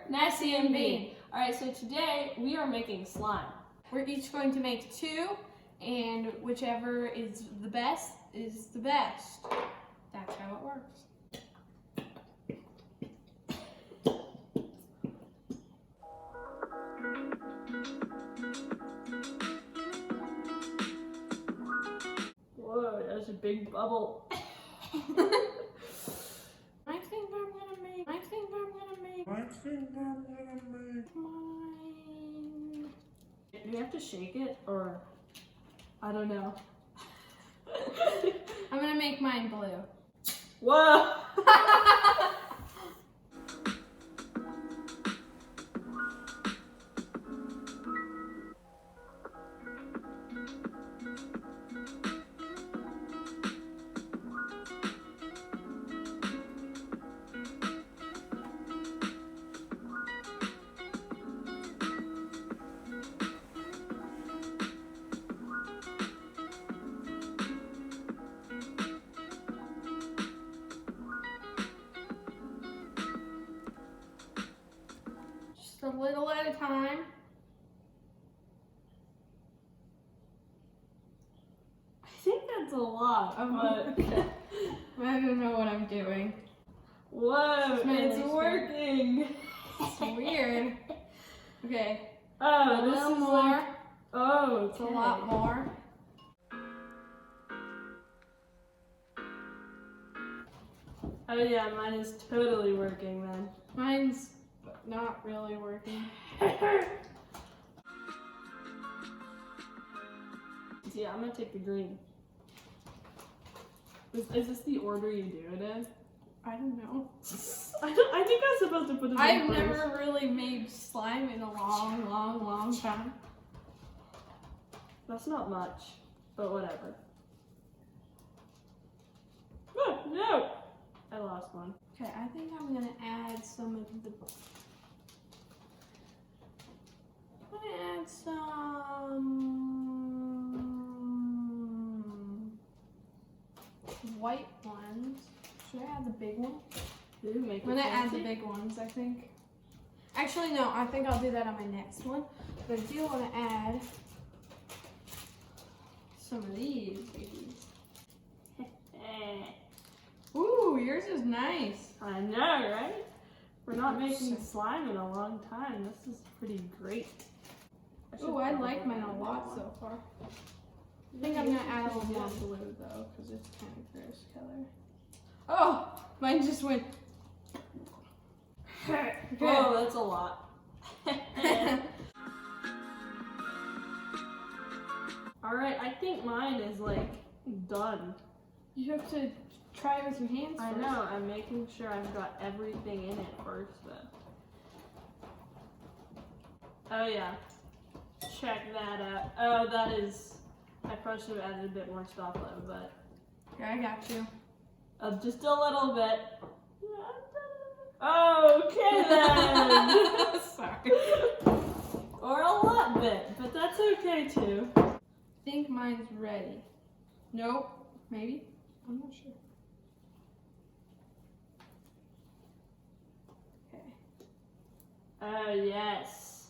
Nessie and Bean. Alright, so today we are making slime. We're each going to make 2, and whichever is the best is the best. That's how it works. Whoa, that's a big bubble. I think I'm gonna make mine. Do you have to shake it, or I don't know. I'm gonna make mine blue. Whoa! Just a little at a time. I think that's a lot, but I don't know what I'm doing. whoa, It's really it's scary. working. It's weird. Okay, a Oh, this little is more. like, oh, It's a lot more. Oh yeah, mine is totally working then. Mine's not really working. Yeah, I'm gonna take the green. Is this the order you do it in? I don't know. I think I'm supposed to put it in I've first. never really made slime in a long time. That's not much, but whatever. Oh, no! I lost one. Okay, I think I'm gonna add some of the. I'm gonna add some white ones. Should I add the big one? Ooh, make I'm it gonna add the fancy. big ones, I think. Actually, no, I think I'll do that on my next one. But I do want to add some of these babies. Ooh, yours is nice. I know, right? We're not making slime in a long time. This is pretty great. Ooh, I like mine a lot so far. I think I'm gonna add a little more blue though, because it's kind of gross color. Oh, mine just went. Whoa, that's a lot. Alright, I think mine is like done. You have to try it with your hands I first. know, I'm making sure I've got everything in it first though. Oh yeah. Check that out. Oh, that is, I probably should have added a bit more stuff though, but Okay, I got you. just a little bit. Okay then. Sorry. Or a lot bit, but that's okay too. I think mine's ready. Nope. Maybe? I'm not sure. Okay. Oh yes.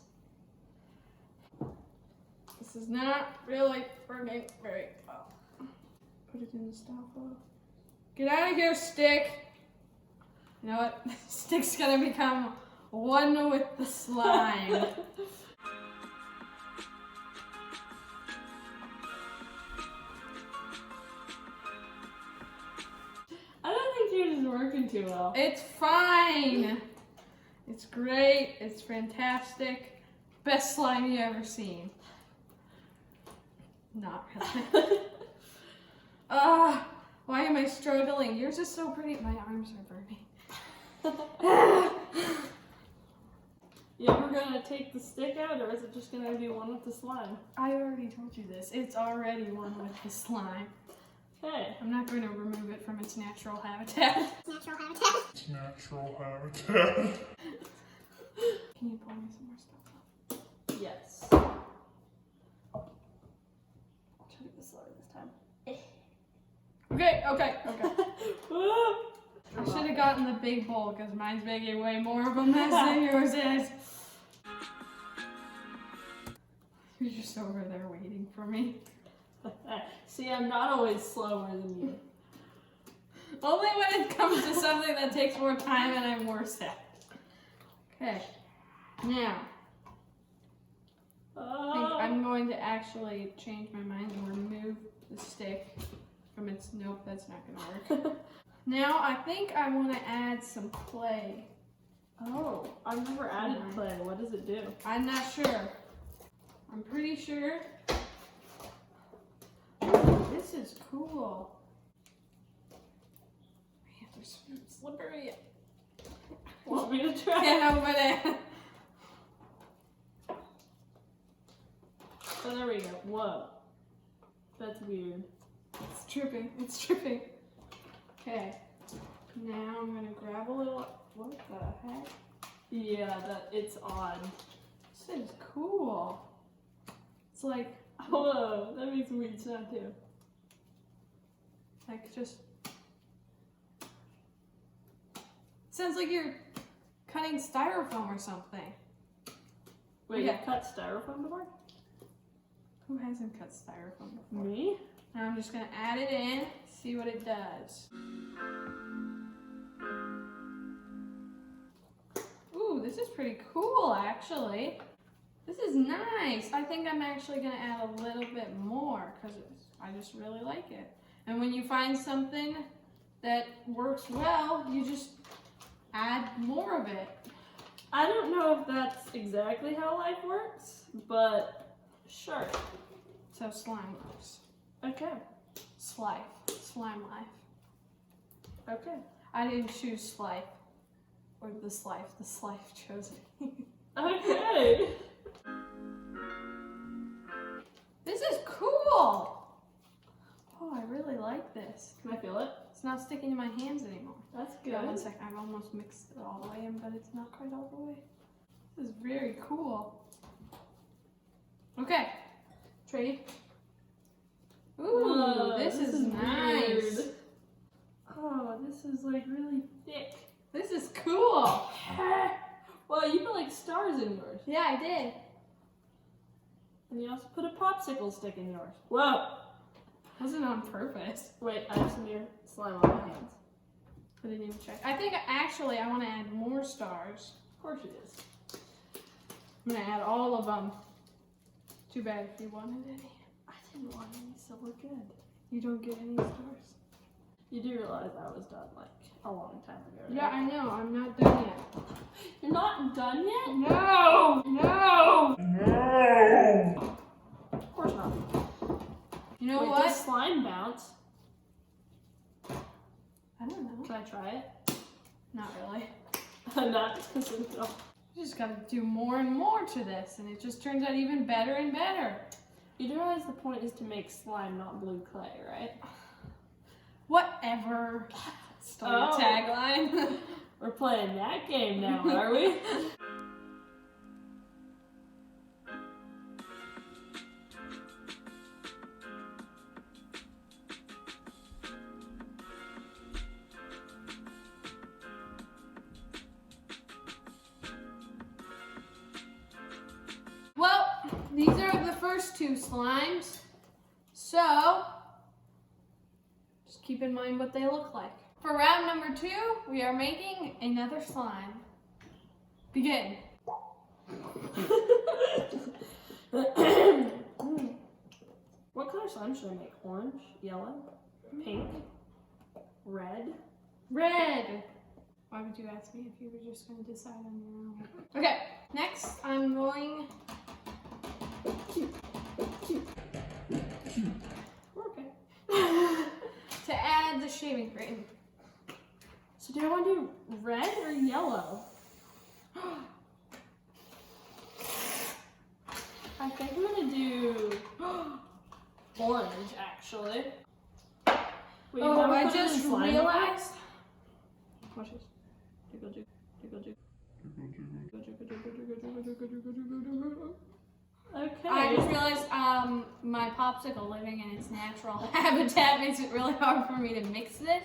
This is not really working very well. Put it in the style photo. Get out of here, stick! You know what? Stick's gonna become one with the slime. I don't think yours is working too well. It's fine. It's great. It's fantastic. Best slime you ever seen. Not really. Why am I struggling? Yours is so pretty. My arms are burning. You ever gonna take the stick out, or is it just gonna be one with the slime? I already told you this. It's already one with the slime. Okay. I'm not going to remove it from its natural habitat. Its natural habitat. Can you pour me some more stuff? Yes. I'll try to do this slower this time. Okay. Woo! I should have gotten the big bowl because mine's making way more of a mess than yours is. You're just over there waiting for me. See, I'm not always slower than you. Only when it comes to something that takes more time and I'm worse at. Okay. Now, I think I'm going to actually change my mind and remove the stick from its. Nope, that's not going to work. Now, I think I want to add some clay. Oh, I've never added clay. What does it do? I'm not sure. I'm pretty sure. This is cool. Man, there's slippery. Want me to try? Yeah, over there. Oh, there we go. Whoa. That's weird. It's tripping. It's tripping. Okay. Now I'm gonna grab a little. What the heck? Yeah, it's odd. This is cool. It's like Whoa, that makes a weird sound too. just. Sounds like you're cutting styrofoam or something. Wait, Yeah. you cut styrofoam before? Who hasn't cut styrofoam before? Me? Now I'm just gonna add it in, see what it does. Ooh, this is pretty cool actually. This is nice. I think I'm actually gonna add a little bit more because I just really like it. And when you find something that works well, you just add more of it. I don't know if that's exactly how life works, but sure. So slime works. Okay. Slime life. Okay. I didn't choose Slife. Or the Slife chose me. Okay. This is cool! Oh, I really like this. Can I feel it? It's not sticking to my hands anymore. That's good. Yeah, 1 second. I've almost mixed it all the way in, but it's not quite all the way. This is very cool. Okay. Trade. Ooh, Whoa, this is nice. weird. Oh, this is like really thick. This is cool. Well, you put like stars in yours. Yeah, I did. And you also put a popsicle stick in yours. Whoa! Wasn't on purpose. Wait, I have some of your slime on my hands. I didn't even check. I think actually I want to add more stars. Of course it is. I'm gonna add all of them. Too bad if you wanted any. I didn't want any, so we're good. You don't get any stars. You do realize that was done like a long time ago, right? Yeah, I know. I'm not done yet. You're not done yet? No! No! No! Of course not. You know Wait, what? does slime bounce? I don't know. Can I try it? Not really. Not because of it all. You just gotta do more and more to this, and it just turns out even better and better. You do realize the point is to make slime, not blue clay, right? Whatever. Story Oh. tagline. We're playing that game now, are we? Well, these are the first two slimes. So, just keep in mind what they look like. For round number 2, we are making another slime. Begin. What color slime should I make? Orange, yellow, pink, red? Red. Why would you ask me if you were just going to decide on your own? Okay, next I'm going We're okay. to add the shaving cream. So do I want to do red or yellow? I think I'm gonna do orange, actually. Wait, you Oh, haven't I put it in just slime realized. Watch this. Jiggle, jiggle, jiggle, jiggle. Okay. I just realized my popsicle living in its natural habitat makes it really hard for me to mix this.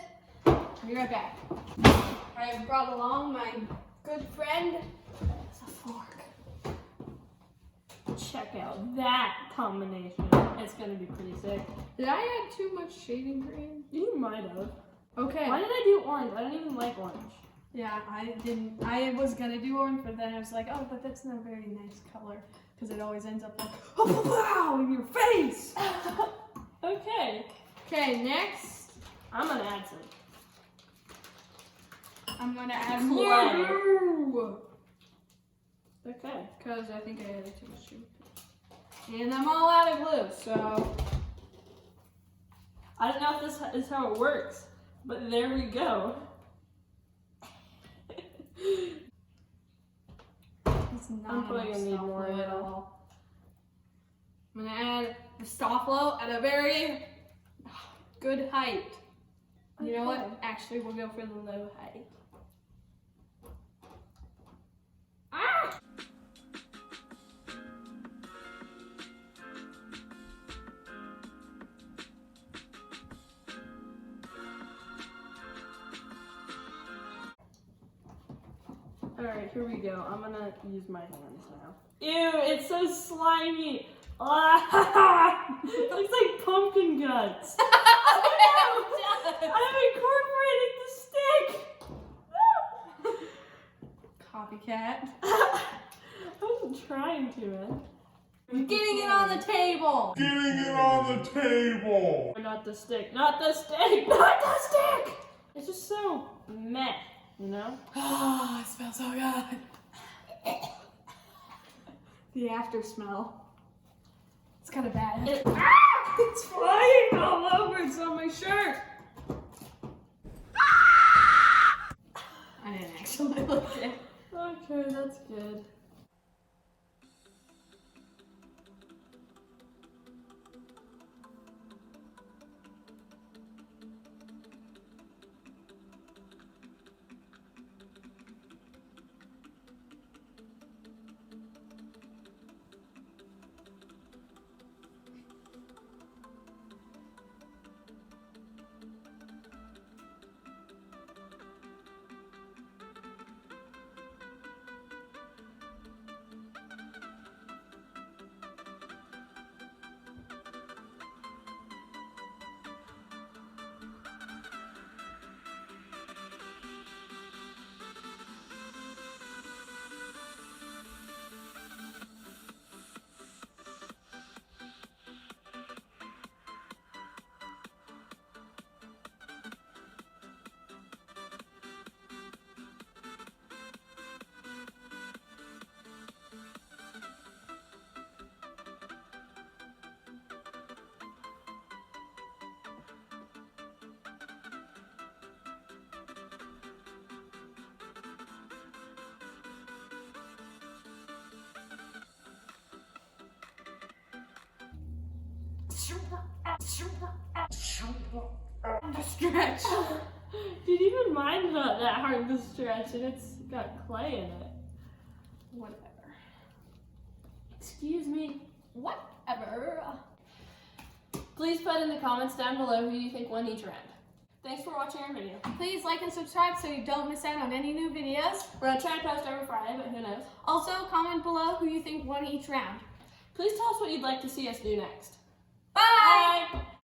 I'll be right back. I have brought along my good friend. It's a fork. Check out that combination. It's gonna be pretty sick. Did I add too much shaving cream? You might have. Okay. Why did I do orange? I don't even like orange. Yeah, I didn't. I was gonna do orange, but then I was like, oh, but that's not a very nice color because it always ends up like, oh, wow, in your face. Okay. Okay, next I'm gonna add some. I'm gonna add Clay. more glue Okay. because I think I added too much glue. And I'm all out of glue, so I don't know if this is how it works, but there we go. it's not I'm probably enough gonna need stop more glue of at it. all. I'm gonna add the stop flow at a very good height. You know what? Okay. Actually, we'll go for the low height. Ah! Alright, here we go. I'm gonna use my hands now. Ew, it's so slimy. Ah, it looks like pumpkin guts. I'm incorporating the stick. Copycat. I wasn't trying to, man. Getting it on the table. Getting it on the table. Not the stick. Not the stick. Not the stick. It's just so meh, you know? Oh, it smells so good. The after smell. It's kind of bad. It's flying all over. It's on my shirt. I didn't actually look at it. Okay, that's good. Stretch. Dude, even mine's not that hard to stretch, and it's got clay in it. Whatever. Excuse me. Whatever. Please put in the comments down below who you think won each round. Thanks for watching our video. Please like and subscribe so you don't miss out on any new videos. We're gonna try to post every Friday, but who knows? Also, comment below who you think won each round. Please tell us what you'd like to see us do next. Bye! Bye!